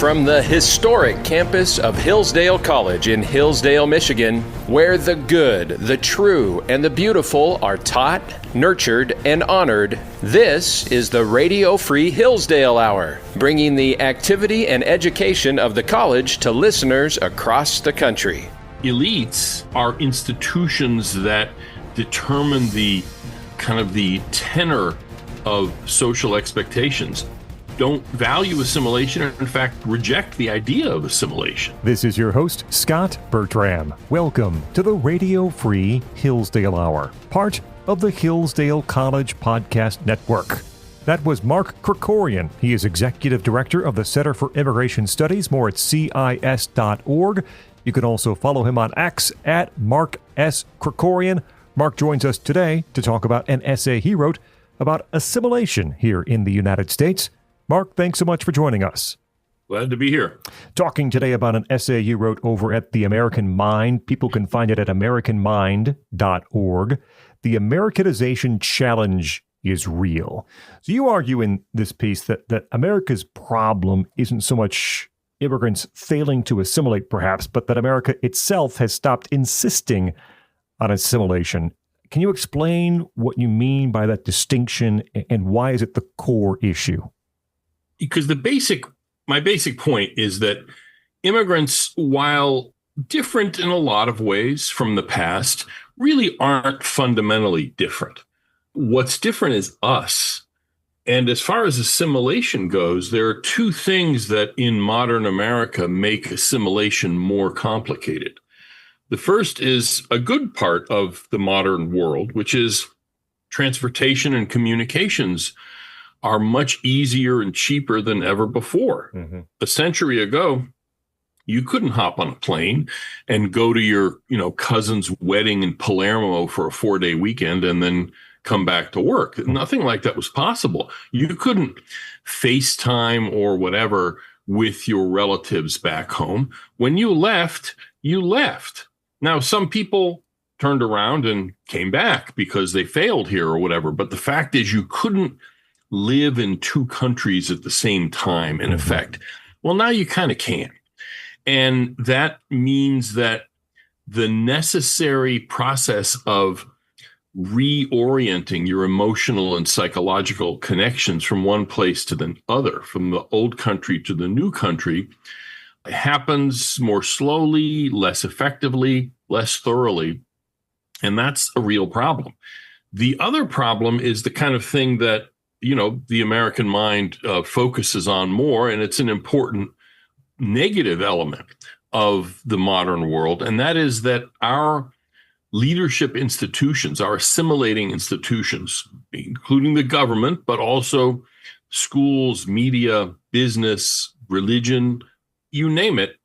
from the historic campus of Hillsdale College in Hillsdale, Michigan, where the good, the true, and the beautiful are taught, nurtured, and honored. This is the Radio Free Hillsdale Hour, bringing the activity and education of the college to listeners across the country. Elites are institutions that determine the tenor of social expectations, don't value assimilation, and in fact reject the idea of assimilation. This is your host, Scot Bertram. Welcome to the Radio Free Hillsdale Hour, part of the Hillsdale College Podcast Network. That was Mark Krikorian. He is Executive Director of the Center for Immigration Studies, more at CIS.org. You can also follow him on X at Mark S. Krikorian. Mark joins us today to talk about an essay he wrote about assimilation here in the United States. Mark, thanks so much for joining us. Glad to be here. Talking today about an essay you wrote over at The American Mind. People can find it at Americanmind.org. The Americanization challenge is real. So you argue in this piece that America's problem isn't so much immigrants failing to assimilate, perhaps, but that America itself has stopped insisting on assimilation. Can you explain what you mean by that distinction and why is it the core issue? Because my basic point is that immigrants, while different in a lot of ways from the past, really aren't fundamentally different. What's different is us. And as far as assimilation goes, there are two things that in modern America make assimilation more complicated. The first is a good part of the modern world, which is transportation and communications are much easier and cheaper than ever before. Mm-hmm. A century ago, you couldn't hop on a plane and go to your, cousin's wedding in Palermo for a 4-day weekend and then come back to work. Nothing like that was possible. You couldn't FaceTime or whatever with your relatives back home. When you left, you left. Now, some people turned around and came back because they failed here or whatever. But the fact is you couldn't live in two countries at the same time, in effect. Well, now you kind of can. And that means that the necessary process of reorienting your emotional and psychological connections from one place to the other, from the old country to the new country, happens more slowly, less effectively, less thoroughly. And that's a real problem. The other problem is the kind of thing that, the American mind focuses on more, and it's an important negative element of the modern world. And that is that our leadership institutions, our assimilating institutions, including the government, but also schools, media, business, religion, you name it,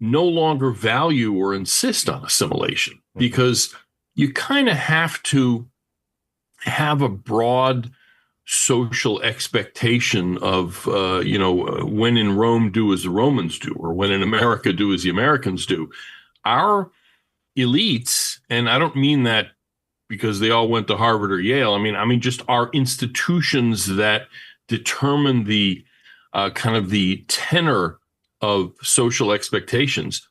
no longer value or insist on assimilation because you kind of have to have a broad social expectation of, when in Rome, do as the Romans do, or when in America, do as the Americans do. Our elites, and I don't mean that because they all went to Harvard or Yale. I mean just our institutions that determine the the tenor of social expectations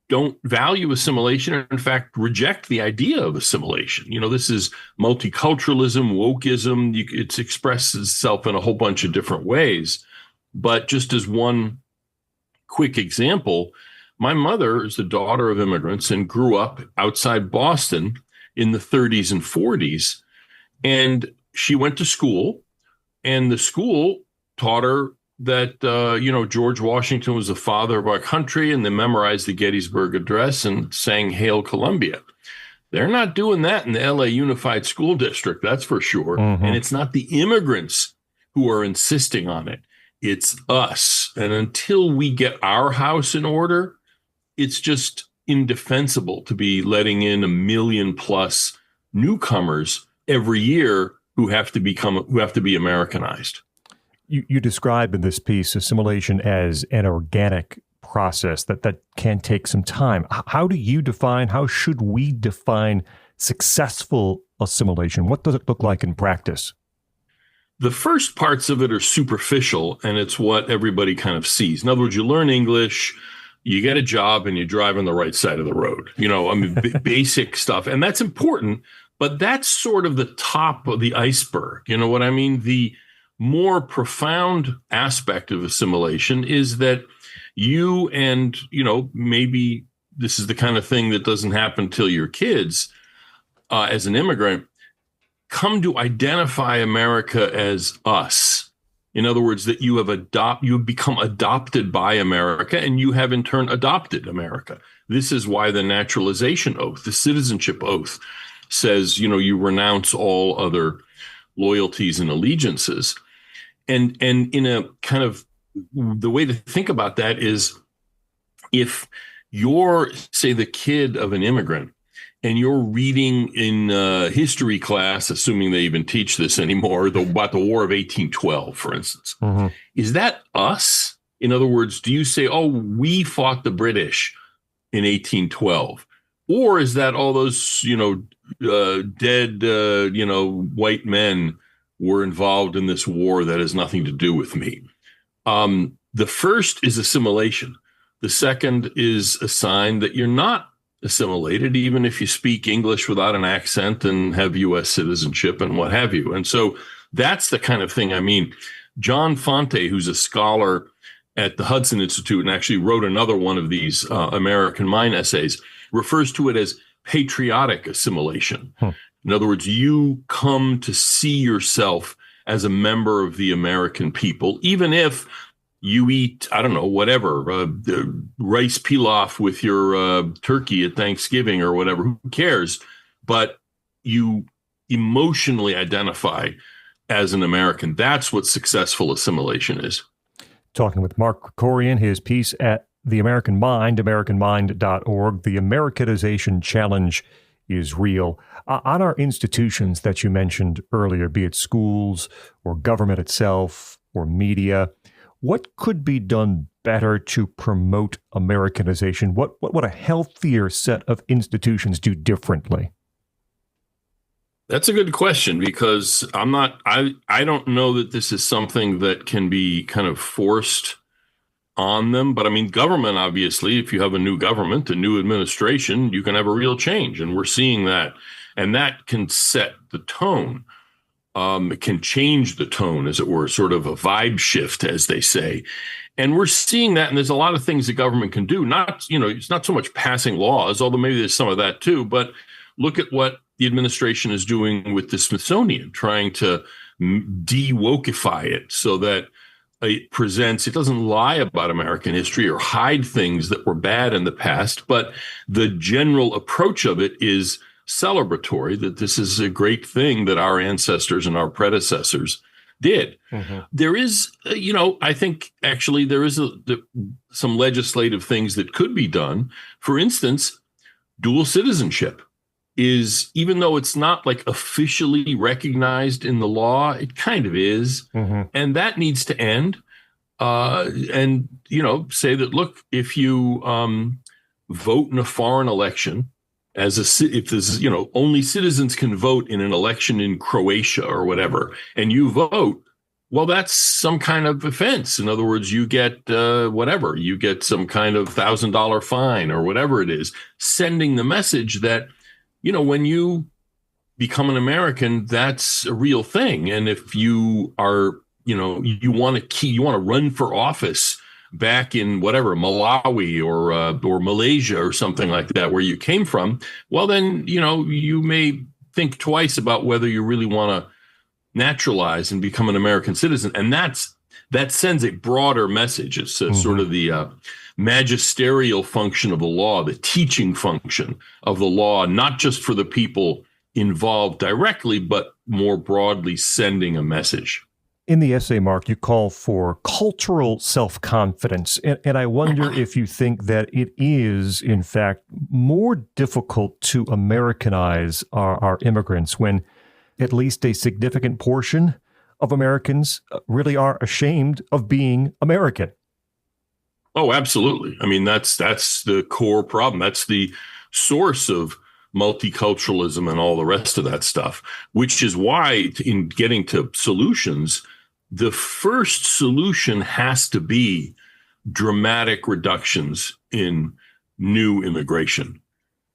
don't value assimilation, and in fact reject the idea of assimilation. This is multiculturalism, wokeism. It's expressed itself in a whole bunch of different ways. But just as one quick example, my mother is the daughter of immigrants and grew up outside Boston in the 30s and 40s. And she went to school, and the school taught her that, George Washington was the father of our country, and they memorized the Gettysburg Address and sang Hail Columbia. They're not doing that in the LA Unified School District, that's for sure. Mm-hmm. And it's not the immigrants who are insisting on it. It's us. And until we get our house in order, it's just indefensible to be letting in 1 million plus newcomers every year who have to be Americanized. You describe in this piece assimilation as an organic process that can take some time. How should we define successful assimilation? What does it look like in practice? The first parts of it are superficial, and it's what everybody kind of sees. In other words, you learn English, you get a job, and you drive on the right side of the road. Basic stuff. And that's important, but that's sort of the top of the iceberg. You know what I mean? The more profound aspect of assimilation is that you and, maybe this is the kind of thing that doesn't happen till your kids, as an immigrant, come to identify America as us. In other words, that you have become adopted by America, and you have in turn adopted America. This is why the naturalization oath, the citizenship oath, says, you renounce all other loyalties and allegiances. And in a kind of, the way to think about that is, if you're, say, the kid of an immigrant, and you're reading in history class, assuming they even teach this anymore, about the War of 1812, for instance. Mm-hmm. Is that us? In other words, do you say, oh, we fought the British in 1812? Or is that all those, dead, white men were involved in this war that has nothing to do with me? The first is assimilation. The second is a sign that you're not assimilated, even if you speak English without an accent and have U.S. citizenship and what have you. And so that's the kind of thing. I mean, John Fonte, who's a scholar at the Hudson Institute and actually wrote another one of these American Mind essays, refers to it as patriotic assimilation. In other words, you come to see yourself as a member of the American people, even if you eat, I don't know, whatever, rice pilaf with your turkey at Thanksgiving or whatever, who cares? But you emotionally identify as an American. That's what successful assimilation is. Talking with Mark Krikorian, his piece at The American Mind, americanmind.org, The Americanization Challenge is Real. On our institutions that you mentioned earlier, be it schools or government itself or media, what could be done better to promote Americanization? What would a healthier set of institutions do differently? That's a good question, because I don't know that this is something that can be kind of forced on them. But I mean, government, obviously, if you have a new government, a new administration, you can have a real change. And we're seeing that. And that can set the tone. It can change the tone, as it were, sort of a vibe shift, as they say. And we're seeing that. And there's a lot of things the government can do. It's not so much passing laws, although maybe there's some of that too. But look at what the administration is doing with the Smithsonian, trying to de-wokeify it so that it doesn't lie about American history or hide things that were bad in the past. But the general approach of it is celebratory, that this is a great thing that our ancestors and our predecessors did. Mm-hmm. There is, I think actually there is some legislative things that could be done. For instance, dual citizenship is, even though it's not like officially recognized in the law, it kind of is. Mm-hmm. And that needs to end. And, say that, look, if you vote in a foreign election, if there's, only citizens can vote in an election in Croatia or whatever, and you vote, well, that's some kind of offense. In other words, you get you get some kind of $1,000 fine or whatever it is, sending the message that, when you become an American, that's a real thing. And if you are, you want to run for office back in whatever, Malawi or Malaysia or something like that, where you came from, well, then, you may think twice about whether you really want to naturalize and become an American citizen. And that sends a broader message. It's sort of the magisterial function of the law, the teaching function of the law, not just for the people involved directly, but more broadly sending a message. In the essay, Mark, you call for cultural self-confidence. And I wonder if you think that it is, in fact, more difficult to Americanize our immigrants when at least a significant portion of Americans really are ashamed of being American. Oh, absolutely. I mean, that's the core problem. That's the source of multiculturalism and all the rest of that stuff, which is why in getting to solutions, the first solution has to be dramatic reductions in new immigration.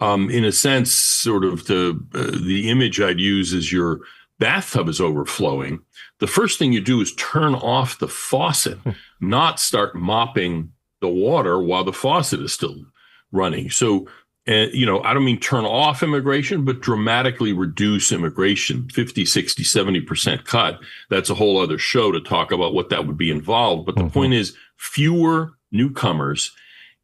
In a sense, sort of the image I'd use is your bathtub is overflowing. The first thing you do is turn off the faucet, not start mopping the water while the faucet is still running. So, I don't mean turn off immigration, but dramatically reduce immigration, 50, 60, 70% cut. That's a whole other show to talk about what that would be involved. But the point is fewer newcomers.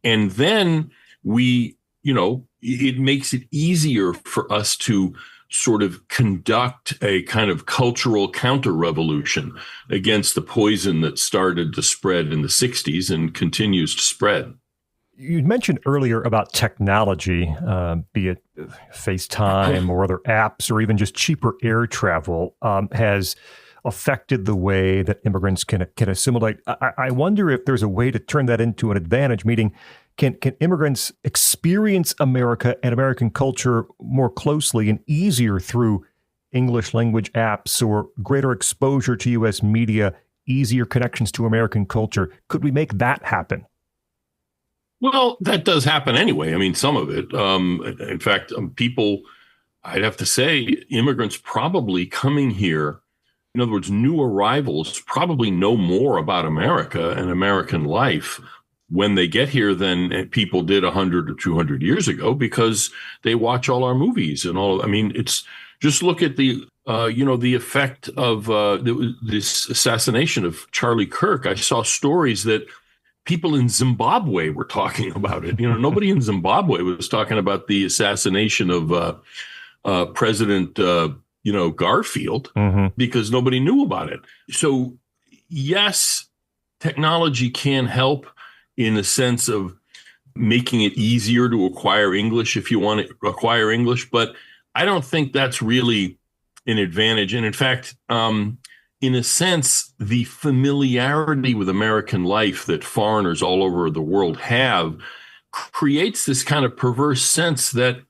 And then it makes it easier for us to sort of conduct a kind of cultural counter-revolution against the poison that started to spread in the 60s and continues to spread. You mentioned earlier about technology, be it FaceTime or other apps or even just cheaper air travel, has affected the way that immigrants can assimilate. I wonder if there's a way to turn that into an advantage, meaning can immigrants experience America and American culture more closely and easier through English language apps or greater exposure to U.S. media, easier connections to American culture? Could we make that happen? Well, that does happen anyway. I mean, some of it. In fact, people, I'd have to say, immigrants probably coming here, in other words, new arrivals probably know more about America and American life when they get here than people did 100 or 200 years ago, because they watch all our movies and all. I mean, it's just look at the effect of this assassination of Charlie Kirk. I saw stories that people in Zimbabwe were talking about it. Nobody in Zimbabwe was talking about the assassination of President, Garfield, because nobody knew about it. So, yes, technology can help in the sense of making it easier to acquire English if you want to acquire English, but I don't think that's really an advantage. And in fact, in a sense, the familiarity with American life that foreigners all over the world have creates this kind of perverse sense that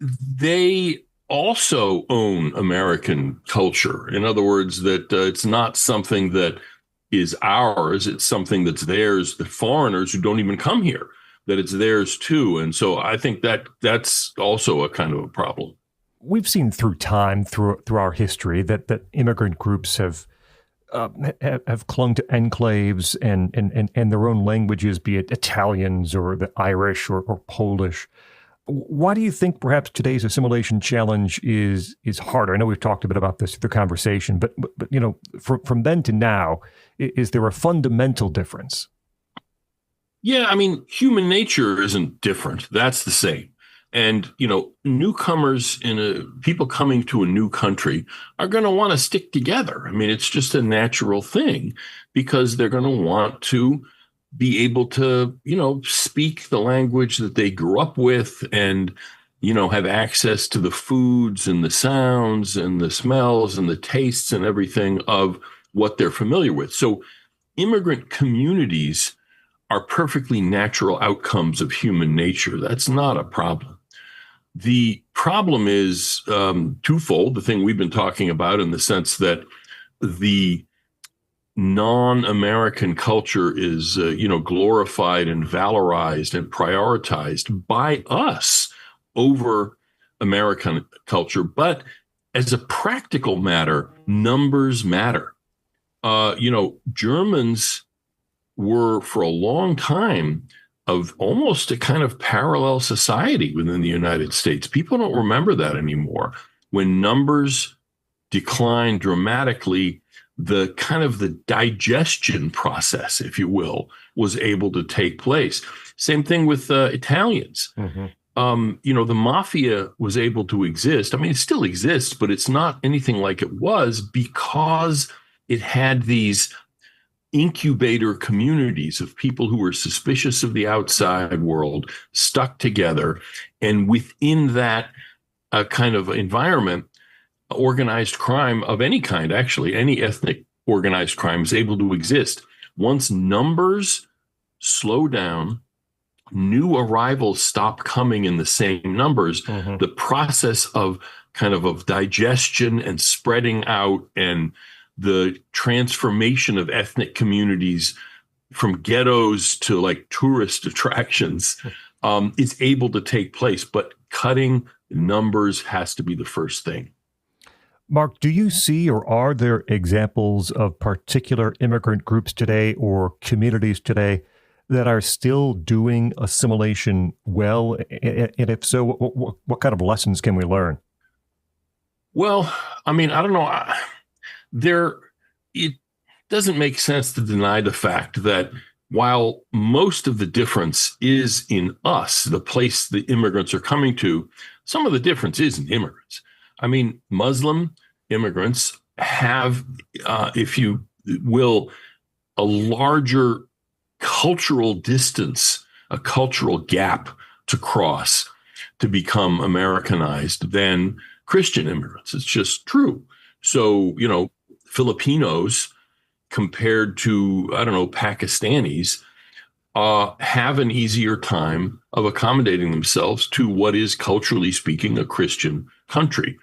they also own American culture. In other words, that it's not something that is ours, it's something that's theirs, the foreigners who don't even come here, that it's theirs too. And so I think that that's also a kind of a problem. We've seen through time, through our history, that immigrant groups have clung to enclaves and their own languages, be it Italians or the Irish or Polish. Why do you think perhaps today's assimilation challenge is harder? I know we've talked a bit about this through the conversation, but from then to now, is there a fundamental difference? Yeah, I mean, human nature isn't different. That's the same. And, newcomers people coming to a new country are going to want to stick together. I mean, it's just a natural thing because they're going to want to be able to, speak the language that they grew up with and, have access to the foods and the sounds and the smells and the tastes and everything of what they're familiar with. So immigrant communities are perfectly natural outcomes of human nature. That's not a problem. The problem is twofold, the thing we've been talking about in the sense that the non-American culture is, glorified and valorized and prioritized by us over American culture. But as a practical matter, numbers matter. Germans were for a long time of almost a kind of parallel society within the United States. People don't remember that anymore. When numbers decline dramatically, the kind of the digestion process, if you will, was able to take place. Same thing with Italians. Mm-hmm. The mafia was able to exist. I mean, it still exists, but it's not anything like it was because it had these incubator communities of people who were suspicious of the outside world, stuck together. And within that kind of environment, organized crime of any kind, actually, any ethnic organized crime is able to exist. Once numbers slow down, new arrivals stop coming in the same numbers, the process of of digestion and spreading out and the transformation of ethnic communities from ghettos to like tourist attractions is able to take place. But cutting numbers has to be the first thing. Mark, do you see or are there examples of particular immigrant groups today or communities today that are still doing assimilation well? And if so, what kind of lessons can we learn? Well, I mean, I don't know. It doesn't make sense to deny the fact that while most of the difference is in us, the place the immigrants are coming to, some of the difference is in immigrants. I mean, Muslim immigrants have, if you will, a larger cultural distance, a cultural gap to cross to become Americanized than Christian immigrants. It's just true. So, Filipinos compared to, Pakistanis have an easier time of accommodating themselves to what is, culturally speaking, a Christian country.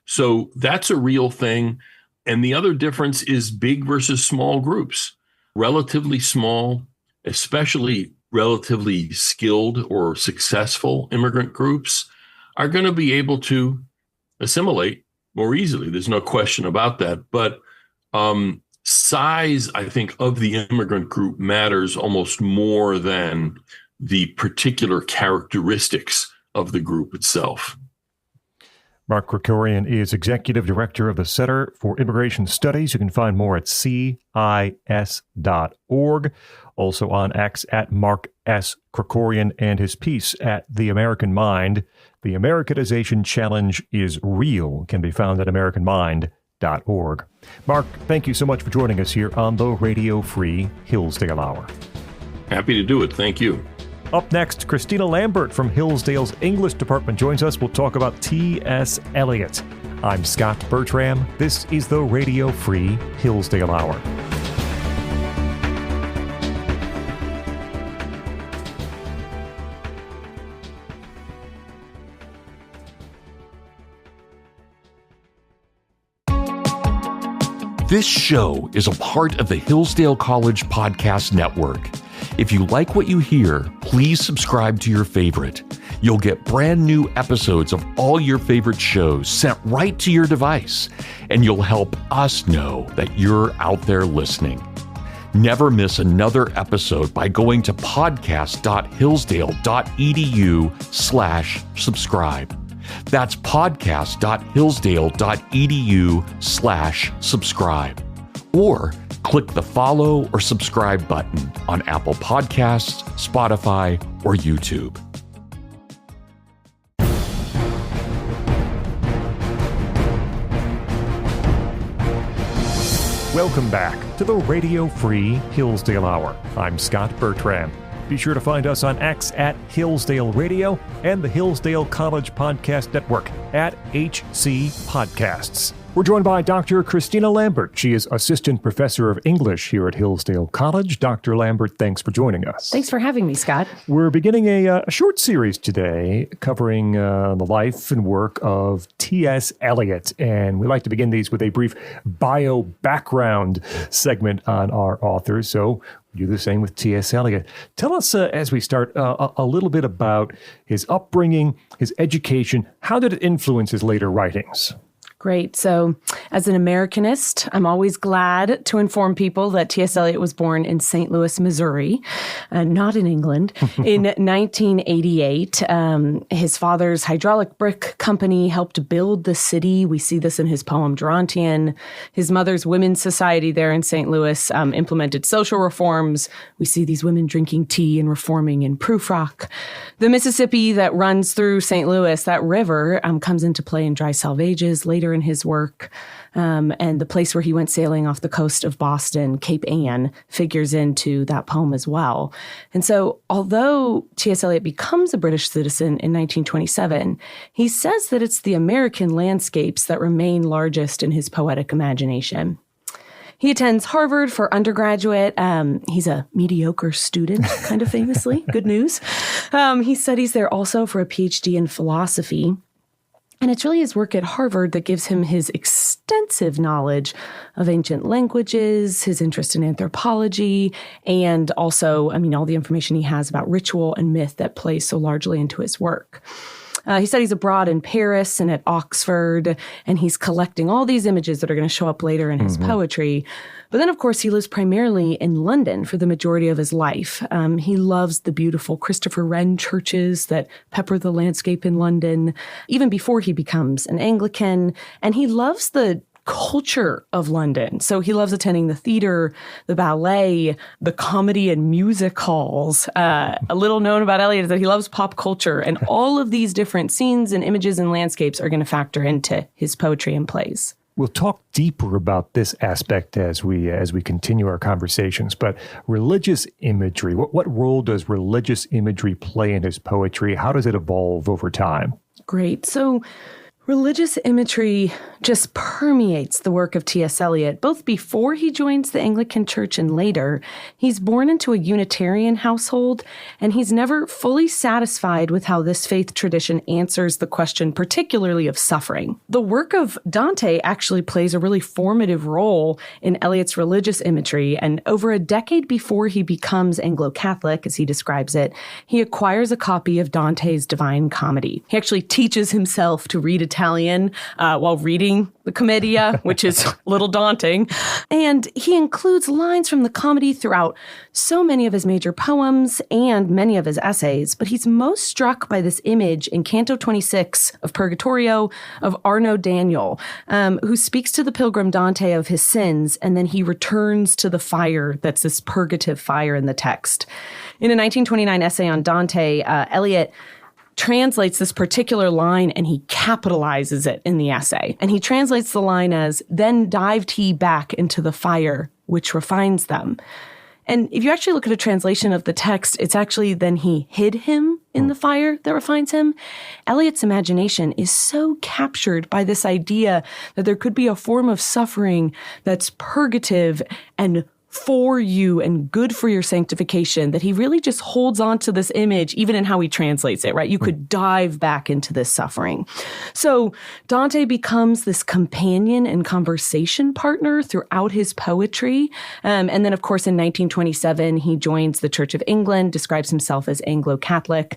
So that's a real thing. And the other difference is big versus small groups. Relatively small, especially relatively skilled or successful immigrant groups are going to be able to assimilate more easily. There's no question about that. But size, I think, of the immigrant group matters almost more than the particular characteristics of the group itself. Mark Krikorian is Executive Director of the Center for Immigration Studies. You can find more at CIS.org. Also on X at Mark S. Krikorian, and his piece at The American Mind, The Americanization Challenge is Real, can be found at AmericanMind.org. Mark, thank you so much for joining us here on the Radio Free Hillsdale Hour. Happy to do it. Thank you. Up next, Christina Lambert from Hillsdale's English Department joins us. We'll talk about T.S. Eliot. I'm Scot Bertram. This is the Radio Free Hillsdale Hour. This show is a part of the Hillsdale College Podcast Network. If you like what you hear, please subscribe to your favorite. You'll get brand new episodes of all your favorite shows sent right to your device, and you'll help us know that you're out there listening. Never miss another episode by going to podcast.hillsdale.edu/subscribe. That's podcast.hillsdale.edu/subscribe. Or click the follow or subscribe button on Apple Podcasts, Spotify, or YouTube. Welcome back to the Radio Free Hillsdale Hour. I'm Scot Bertram. Be sure to find us on X at Hillsdale Radio and the Hillsdale College Podcast Network at HC Podcasts. We're joined by Dr. Christina Lambert. She is Assistant Professor of English here at Hillsdale College. Dr. Lambert, thanks for joining us. Thanks for having me, Scott. We're beginning a short series today covering the life and work of T.S. Eliot. And we like to begin these with a brief bio background segment on our authors. So we do the same with T.S. Eliot. Tell us, as we start, a little bit about his upbringing, his education. How did it influence his later writings? Great. So as an Americanist, I'm always glad to inform people that T.S. Eliot was born in St. Louis, Missouri, not in England, in 1988. His father's hydraulic brick company helped build the city. We see this in his poem Gerontian. His mother's women's society there in St. Louis implemented social reforms. We see these women drinking tea and reforming in Proof Rock. The Mississippi that runs through St. Louis, that river, comes into play in Dry Salvages later in his work. And the place where he went sailing off the coast of Boston, Cape Ann, figures into that poem as well. And so although T.S. Eliot becomes a British citizen in 1927, he says that it's the American landscapes that remain largest in his poetic imagination. He attends Harvard for undergraduate. He's a mediocre student, kind of famously. Good news. He studies there also for a PhD in philosophy. And it's really his work at Harvard that gives him his extensive knowledge of ancient languages, his interest in anthropology, and also, all the information he has about ritual and myth that plays so largely into his work. He studies abroad in Paris and at Oxford, and he's collecting all these images that are going to show up later in his poetry. But then, of course, he lives primarily in London for the majority of his life. He loves the beautiful Christopher Wren churches that pepper the landscape in London, even before he becomes an Anglican. And he loves the culture of London. So he loves attending the theater, the ballet, the comedy and music halls. A little known about Eliot is that he loves pop culture, and all of these different scenes and images and landscapes are going to factor into his poetry and plays. We'll talk deeper about this aspect as we continue our conversations, but religious imagery, what role does religious imagery play in his poetry? How does it evolve over time? Great. So religious imagery just permeates the work of T.S. Eliot, both before he joins the Anglican Church and later. He's born into a Unitarian household, and he's never fully satisfied with how this faith tradition answers the question, particularly of suffering. The work of Dante actually plays a really formative role in Eliot's religious imagery, and over a decade before he becomes Anglo-Catholic, as he describes it, he acquires a copy of Dante's Divine Comedy. He actually teaches himself to read Italian while reading the Commedia, which is a little daunting. And he includes lines from the comedy throughout so many of his major poems and many of his essays. But he's most struck by this image in Canto 26 of Purgatorio of Arno Daniel, who speaks to the pilgrim Dante of his sins, and then he returns to the fire that's this purgative fire in the text. In a 1929 essay on Dante, Eliot translates this particular line and he capitalizes it in the essay. And he translates the line as, "Then dived he back into the fire, which refines them." And if you actually look at a translation of the text, it's actually "then he hid him in the fire that refines him." Eliot's imagination is so captured by this idea that there could be a form of suffering that's purgative and for you and good for your sanctification, that he really just holds on to this image, even in how he translates it, right? You could dive back into this suffering. So Dante becomes this companion and conversation partner throughout his poetry. And then, of course, in 1927, he joins the Church of England, describes himself as Anglo-Catholic.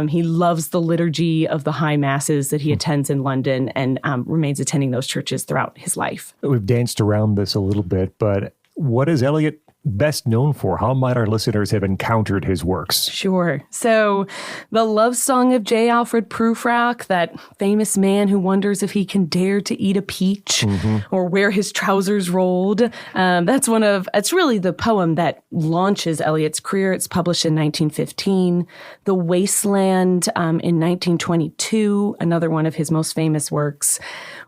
He loves the liturgy of the high masses that he attends in London and remains attending those churches throughout his life. We've danced around this a little bit, but what is Eliot best known for? How might our listeners have encountered his works? Sure. So the love song of J. Alfred Prufrock, that famous man who wonders if he can dare to eat a peach or wear his trousers rolled. It's really the poem that launches Eliot's career. It's published in 1915. The Wasteland in 1922, another one of his most famous works.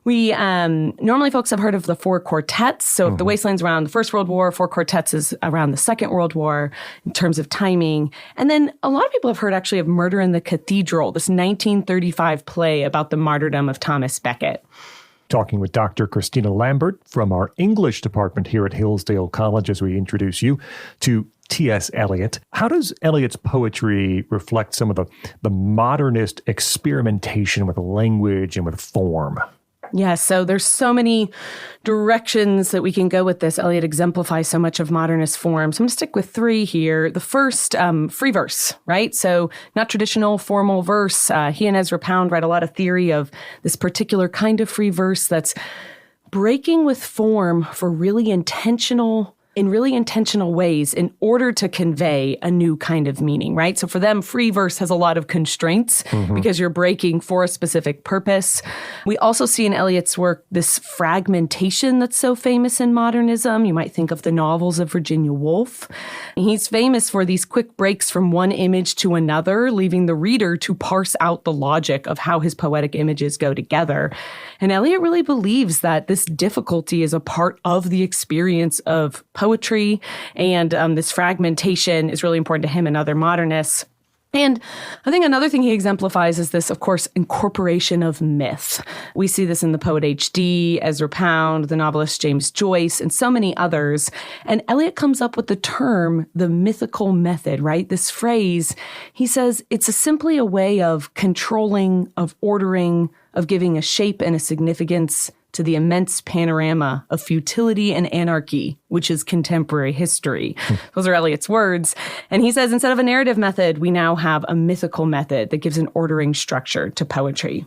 We normally folks have heard of the four quartets. So if the Wasteland's around the First World War, four quartets is around the Second World War in terms of timing. And then a lot of people have heard actually of Murder in the Cathedral, this 1935 play about the martyrdom of Thomas Becket. Talking with Dr. Christina Lambert from our English department here at Hillsdale College as we introduce you to T.S. Eliot. How does Eliot's poetry reflect some of the modernist experimentation with language and with form? Yeah, so there's so many directions that we can go with this. Eliot exemplifies so much of modernist form. So I'm going to stick with three here. The first, free verse, right? So not traditional formal verse. He and Ezra Pound write a lot of theory of this particular kind of free verse that's breaking with form for in really intentional ways in order to convey a new kind of meaning, right? So for them, free verse has a lot of constraints because you're breaking for a specific purpose. We also see in Eliot's work this fragmentation that's so famous in modernism. You might think of the novels of Virginia Woolf. He's famous for these quick breaks from one image to another, leaving the reader to parse out the logic of how his poetic images go together. And Eliot really believes that this difficulty is a part of the experience of poetry, and this fragmentation is really important to him and other modernists. And I think another thing he exemplifies is this, of course, incorporation of myth. We see this in the poet H.D., Ezra Pound, the novelist James Joyce, and so many others. And Eliot comes up with the term, the mythical method, right? This phrase, he says, it's simply a way of controlling, of ordering, of giving a shape and a significance to the immense panorama of futility and anarchy, which is contemporary history. Those are Eliot's words. And he says, instead of a narrative method, we now have a mythical method that gives an ordering structure to poetry.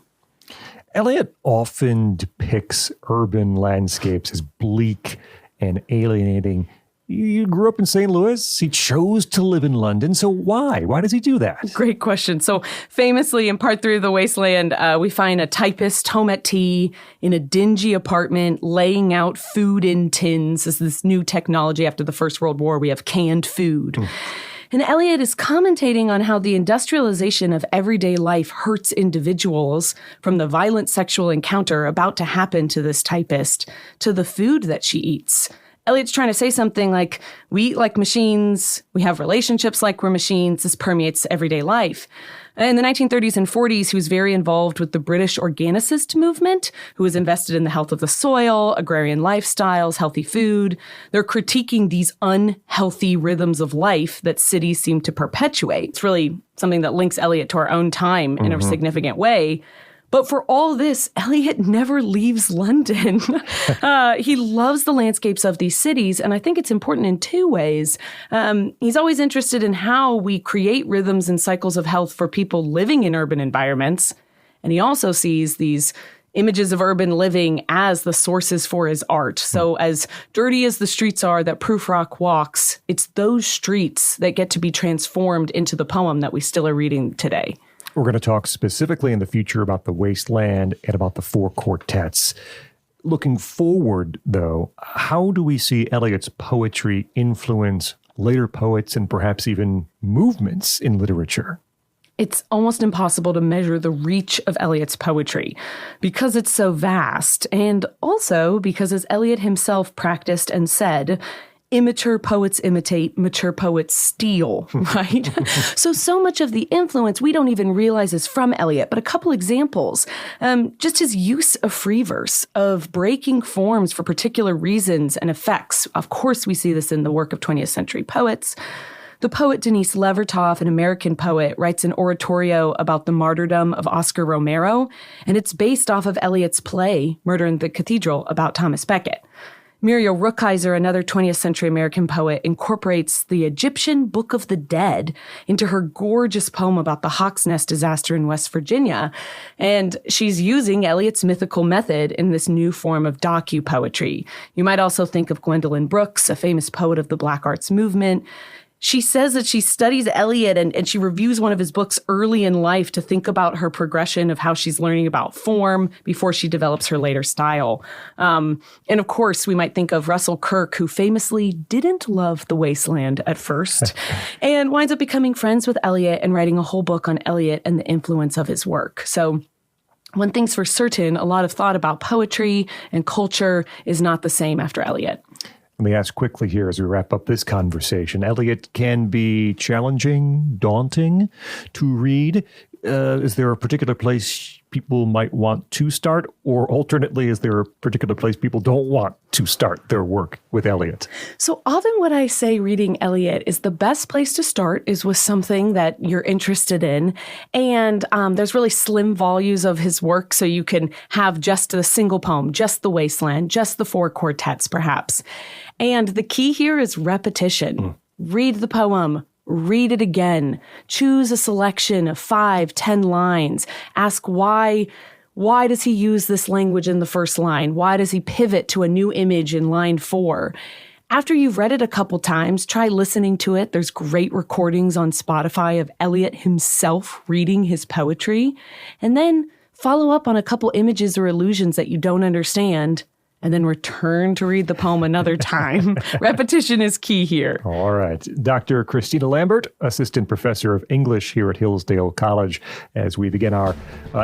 Eliot often depicts urban landscapes as bleak and alienating. You grew up in St. Louis. He chose to live in London. So why? Why does he do that? Great question. So famously, in Part 3 of The Wasteland, we find a typist home at tea in a dingy apartment laying out food in tins. This is this new technology after the First World War. We have canned food. And Eliot is commentating on how the industrialization of everyday life hurts individuals, from the violent sexual encounter about to happen to this typist to the food that she eats. Eliot's trying to say something like, we eat like machines, we have relationships like we're machines, this permeates everyday life. In the 1930s and 40s, he was very involved with the British organicist movement, who was invested in the health of the soil, agrarian lifestyles, healthy food. They're critiquing these unhealthy rhythms of life that cities seem to perpetuate. It's really something that links Eliot to our own time in a significant way. But for all this, Eliot never leaves London. He loves the landscapes of these cities, and I think it's important in two ways. He's always interested in how we create rhythms and cycles of health for people living in urban environments, and he also sees these images of urban living as the sources for his art. So as dirty as the streets are that Prufrock walks, it's those streets that get to be transformed into the poem that we still are reading today. We're going to talk specifically in the future about the Wasteland and about the four quartets. Looking forward, though, how do we see Eliot's poetry influence later poets and perhaps even movements in literature? It's almost impossible to measure the reach of Eliot's poetry because it's so vast, and also because, as Eliot himself practiced and said, immature poets imitate, mature poets steal, right? So much of the influence we don't even realize is from Eliot, but a couple examples. Just his use of free verse, of breaking forms for particular reasons and effects. Of course, we see this in the work of 20th century poets. The poet Denise Levertov, an American poet, writes an oratorio about the martyrdom of Oscar Romero, and it's based off of Eliot's play, Murder in the Cathedral, about Thomas Becket. Muriel Rukeyser, another 20th century American poet, incorporates the Egyptian Book of the Dead into her gorgeous poem about the Hawk's Nest disaster in West Virginia. And she's using Eliot's mythical method in this new form of docu-poetry. You might also think of Gwendolyn Brooks, a famous poet of the Black Arts movement. She says that she studies Eliot and she reviews one of his books early in life to think about her progression of how she's learning about form before she develops her later style. And of course, we might think of Russell Kirk, who famously didn't love The Wasteland at first and winds up becoming friends with Eliot and writing a whole book on Eliot and the influence of his work. So one thing's for certain, a lot of thought about poetry and culture is not the same after Eliot. Let me ask quickly here as we wrap up this conversation. Eliot can be challenging, daunting to read. Is there a particular place people might want to start? Or alternately, is there a particular place people don't want to start their work with Eliot? So often what I say reading Eliot is the best place to start is with something that you're interested in. And there's really slim volumes of his work, so you can have just a single poem, just The Wasteland, just the four quartets, perhaps. And the key here is repetition. Read the poem. Read it again. Choose a selection of 5-10 lines. Ask why does he use this language in the first line? Why does he pivot to a new image in line 4? After you've read it a couple times, try listening to it. There's great recordings on Spotify of Eliot himself reading his poetry. And then follow up on a couple images or illusions that you don't understand, and then return to read the poem another time. Repetition is key here. All right. Dr. Christina Lambert, Assistant Professor of English here at Hillsdale College, as we begin our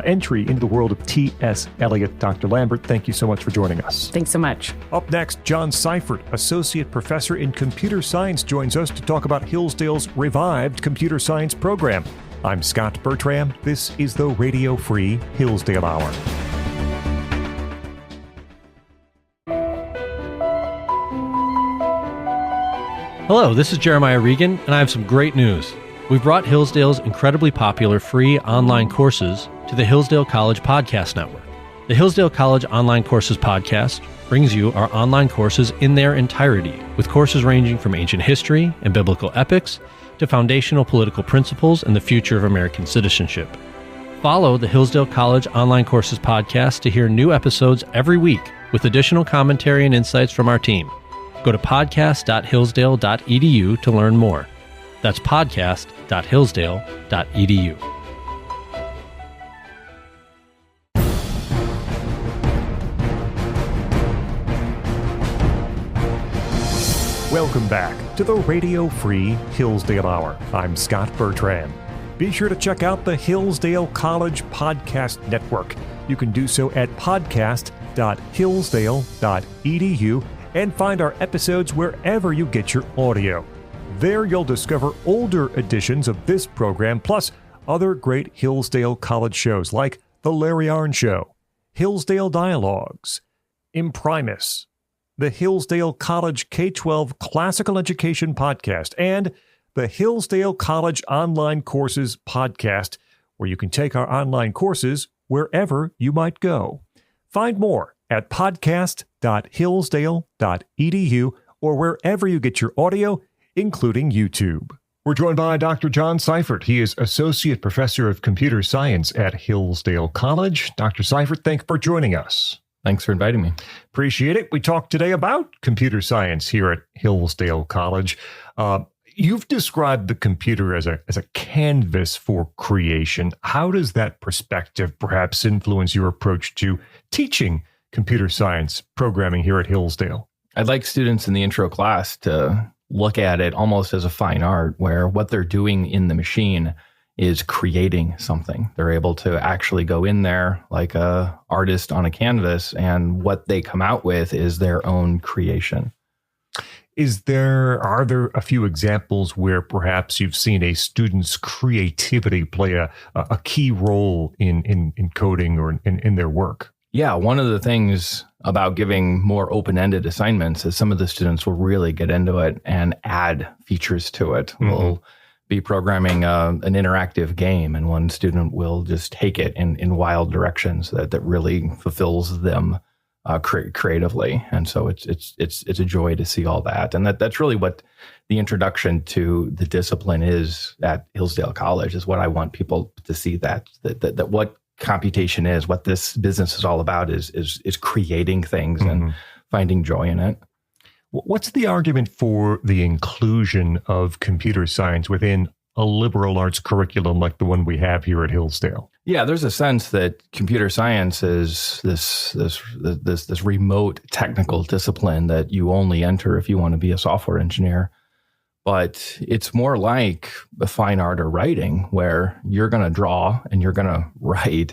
entry into the world of T.S. Eliot. Dr. Lambert, thank you so much for joining us. Thanks so much. Up next, John Seiffertt, Associate Professor in Computer Science, joins us to talk about Hillsdale's revived computer science program. I'm Scot Bertram. This is the Radio Free Hillsdale Hour. Hello, this is Jeremiah Regan, and I have some great news. We've brought Hillsdale's incredibly popular free online courses to the Hillsdale College Podcast Network. The Hillsdale College Online Courses Podcast brings you our online courses in their entirety, with courses ranging from ancient history and biblical epics to foundational political principles and the future of American citizenship. Follow the Hillsdale College Online Courses Podcast to hear new episodes every week with additional commentary and insights from our team. Go to podcast.hillsdale.edu to learn more. That's podcast.hillsdale.edu. Welcome back to the Radio Free Hillsdale Hour. I'm Scot Bertram. Be sure to check out the Hillsdale College Podcast Network. You can do so at podcast.hillsdale.edu and find our episodes wherever you get your audio. There you'll discover older editions of this program, plus other great Hillsdale College shows like The Larry Arnn Show, Hillsdale Dialogues, Imprimis, the Hillsdale College K-12 Classical Education Podcast, and the Hillsdale College Online Courses Podcast, where you can take our online courses wherever you might go. Find more at podcast.hillsdale.edu or wherever you get your audio, including YouTube. We're joined by Dr. John Seiffertt. He is Associate Professor of Computer Science at Hillsdale College. Dr. Seiffertt, thanks for joining us. Thanks for inviting me. Appreciate it. We talked today about computer science here at Hillsdale College. You've described the computer as a canvas for creation. How does that perspective perhaps influence your approach to teaching computer science programming here at Hillsdale? I'd like students in the intro class to look at it almost as a fine art, where what they're doing in the machine is creating something. They're able to actually go in there like a artist on a canvas, and what they come out with is their own creation. Are there a few examples where perhaps you've seen a student's creativity play a key role in coding or in their work? Yeah, one of the things about giving more open-ended assignments is some of the students will really get into it and add features to it. Mm-hmm. We'll be programming an interactive game, and one student will just take it in wild directions that really fulfills them creatively. And so it's a joy to see all that. And that's really what the introduction to the discipline is at Hillsdale College, is what I want people to see, that what computation is, what this business is all about is creating things and finding joy in it. What's the argument for the inclusion of computer science within a liberal arts curriculum like the one we have here at Hillsdale? Yeah, there's a sense that computer science is this remote technical discipline that you only enter if you want to be a software engineer. But it's more like a fine art or writing, where you're going to draw and you're going to write,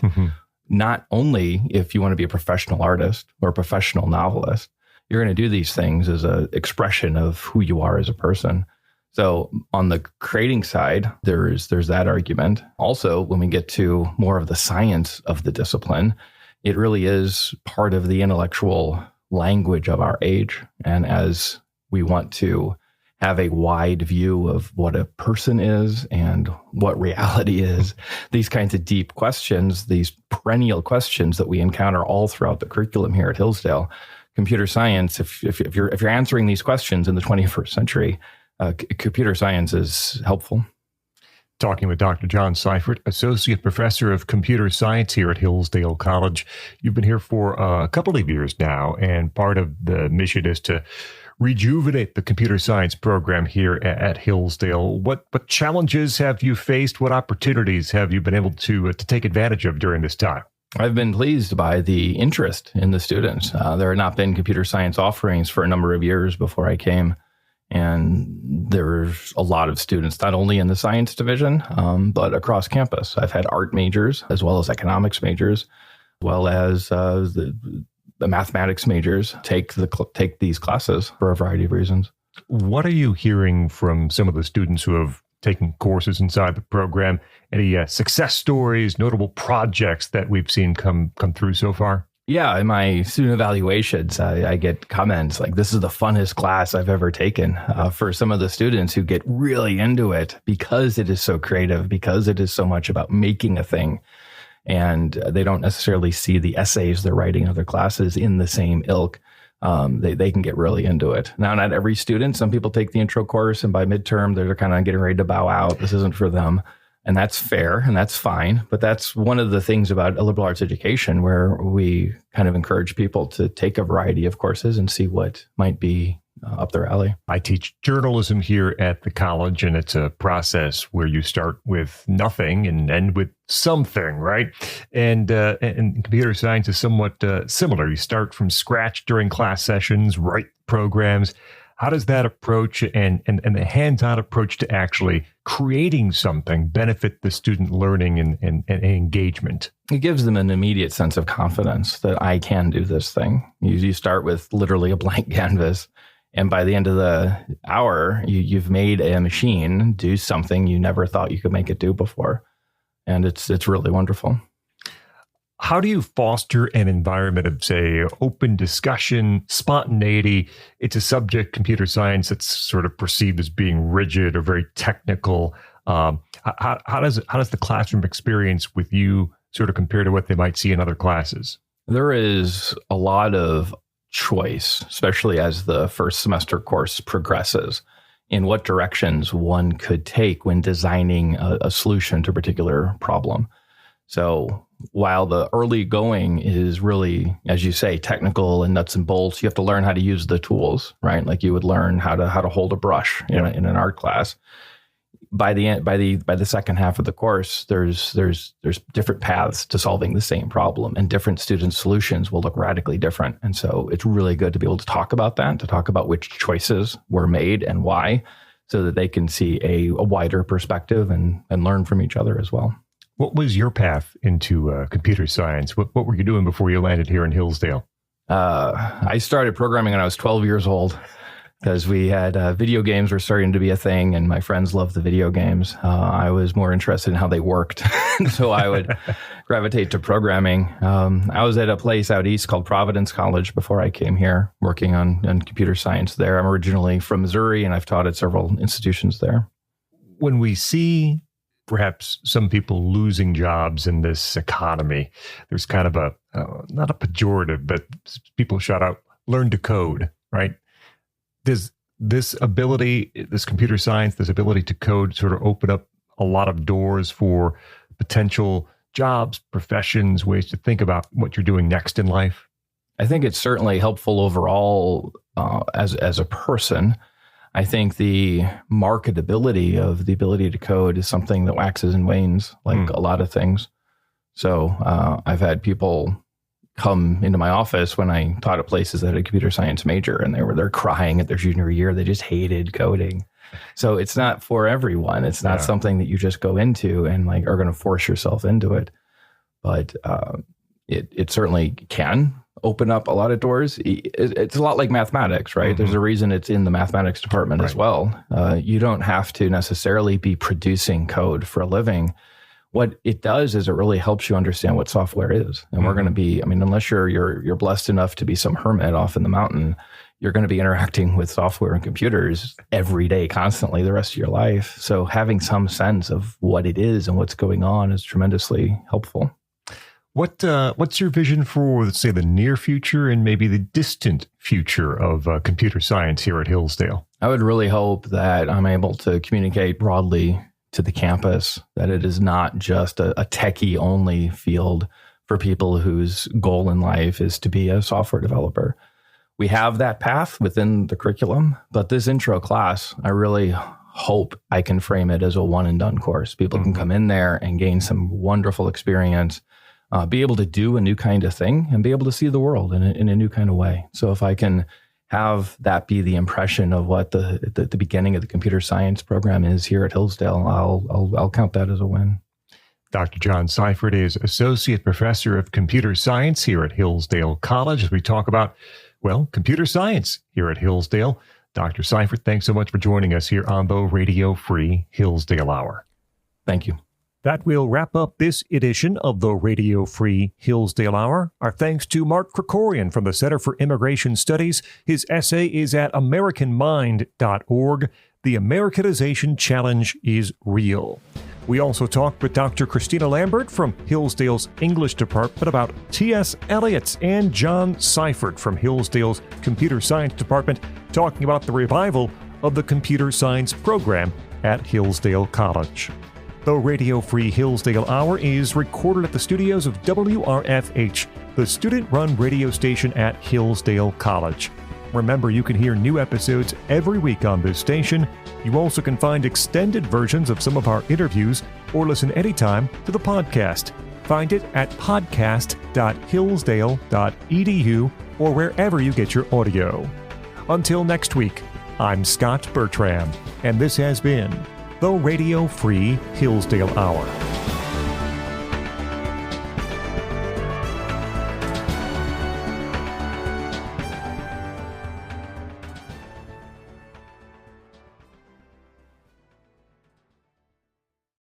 not only if you want to be a professional artist or a professional novelist. You're going to do these things as an expression of who you are as a person. So on the creating side, there's that argument. Also, when we get to more of the science of the discipline, it really is part of the intellectual language of our age. And as we want to have a wide view of what a person is and what reality is, these kinds of deep questions, these perennial questions that we encounter all throughout the curriculum here at Hillsdale, computer science, if you're answering these questions in the 21st century, computer science is helpful. Talking with Dr. John Seiffertt, Associate Professor of Computer Science here at Hillsdale College. You've been here for a couple of years now, and part of the mission is to rejuvenate the computer science program here at Hillsdale. What challenges have you faced? What opportunities have you been able to take advantage of during this time? I've been pleased by the interest in the students. There had not been computer science offerings for a number of years before I came. And there's a lot of students, not only in the science division, but across campus. I've had art majors as well as economics majors, as well as the mathematics majors take these classes for a variety of reasons. What are you hearing from some of the students who have taking courses inside the program. Any success stories, notable projects that we've seen come through so far? Yeah, in my student evaluations, I get comments like, this is the funnest class I've ever taken. For some of the students who get really into it because it is so creative, because it is so much about making a thing. And they don't necessarily see the essays they're writing in other classes in the same ilk. They can get really into it. Now, not every student. Some people take the intro course, and by midterm, they're kind of getting ready to bow out. This isn't for them. And that's fair and that's fine. But that's one of the things about a liberal arts education where we kind of encourage people to take a variety of courses and see what might be up their alley. I teach journalism here at the college, and it's a process where you start with nothing and end with something, right? And computer science is somewhat similar. You start from scratch during class sessions, write programs. How does that approach and the hands-on approach to actually creating something benefit the student learning and engagement? It gives them an immediate sense of confidence that I can do this thing. You start with literally a blank canvas, and by the end of the hour, you've made a machine do something you never thought you could make it do before. And it's really wonderful. How do you foster an environment of, say, open discussion, spontaneity? It's a subject, computer science, that's sort of perceived as being rigid or very technical. How does the classroom experience with you sort of compare to what they might see in other classes? There is a lot of choice, especially as the first semester course progresses, in what directions one could take when designing a solution to a particular problem. So while the early going is really, as you say, technical and nuts and bolts, you have to learn how to use the tools, right? Like you would learn how to hold a brush in an art class. By the second half of the course, there's different paths to solving the same problem, and different student solutions will look radically different. And so it's really good to be able to talk about that, to talk about which choices were made and why, so that they can see a wider perspective and learn from each other as well. What was your path into computer science? What were you doing before you landed here in Hillsdale? I started programming when I was 12 years old because we had video games were starting to be a thing, and my friends loved the video games. I was more interested in how they worked, so I would gravitate to programming. I was at a place out east called Providence College before I came here, working on computer science there. I'm originally from Missouri, and I've taught at several institutions there. When we see perhaps some people losing jobs in this economy, there's kind of a, not a pejorative, but people shout out, learn to code, right? Does this ability, this computer science, this ability to code sort of open up a lot of doors for potential jobs, professions, ways to think about what you're doing next in life? I think it's certainly helpful overall as a person. I think the marketability of the ability to code is something that waxes and wanes, like a lot of things. So I've had people come into my office when I taught at places that had a computer science major, and they're crying at their junior year. They just hated coding. So it's not for everyone. It's not something that you just go into and like are going to force yourself into it. But it certainly can open up a lot of doors. It's a lot like mathematics, right? There's a reason it's in the mathematics department as well. You don't have to necessarily be producing code for a living. What it does is it really helps you understand what software is. And we're going to be, I mean, unless you're blessed enough to be some hermit off in the mountain, you're going to be interacting with software and computers every day, constantly, the rest of your life. So having some sense of what it is and what's going on is tremendously helpful. What's your vision for, let's say, the near future and maybe the distant future of computer science here at Hillsdale? I would really hope that I'm able to communicate broadly to the campus that it is not just a techie-only field for people whose goal in life is to be a software developer. We have that path within the curriculum, but this intro class, I really hope I can frame it as a one-and-done course. People can come in there and gain some wonderful experience, be able to do a new kind of thing, and be able to see the world in a new kind of way. So if I can have that be the impression of what the beginning of the computer science program is here at Hillsdale, I'll count that as a win. Dr. John Seiffertt is Associate Professor of Computer Science here at Hillsdale College as we talk about, well, computer science here at Hillsdale. Dr. Seiffertt, thanks so much for joining us here on the Radio Free Hillsdale Hour. Thank you. That will wrap up this edition of the Radio Free Hillsdale Hour. Our thanks to Mark Krikorian from the Center for Immigration Studies. His essay is at AmericanMind.org. The Americanization Challenge is Real. We also talked with Dr. Christina Lambert from Hillsdale's English Department about T.S. Eliot and John Seiffertt from Hillsdale's Computer Science Department, talking about the revival of the computer science program at Hillsdale College. The Radio Free Hillsdale Hour is recorded at the studios of WRFH, the student-run radio station at Hillsdale College. Remember, you can hear new episodes every week on this station. You also can find extended versions of some of our interviews or listen anytime to the podcast. Find it at podcast.hillsdale.edu or wherever you get your audio. Until next week, I'm Scot Bertram, and this has been the Radio Free Hillsdale Hour.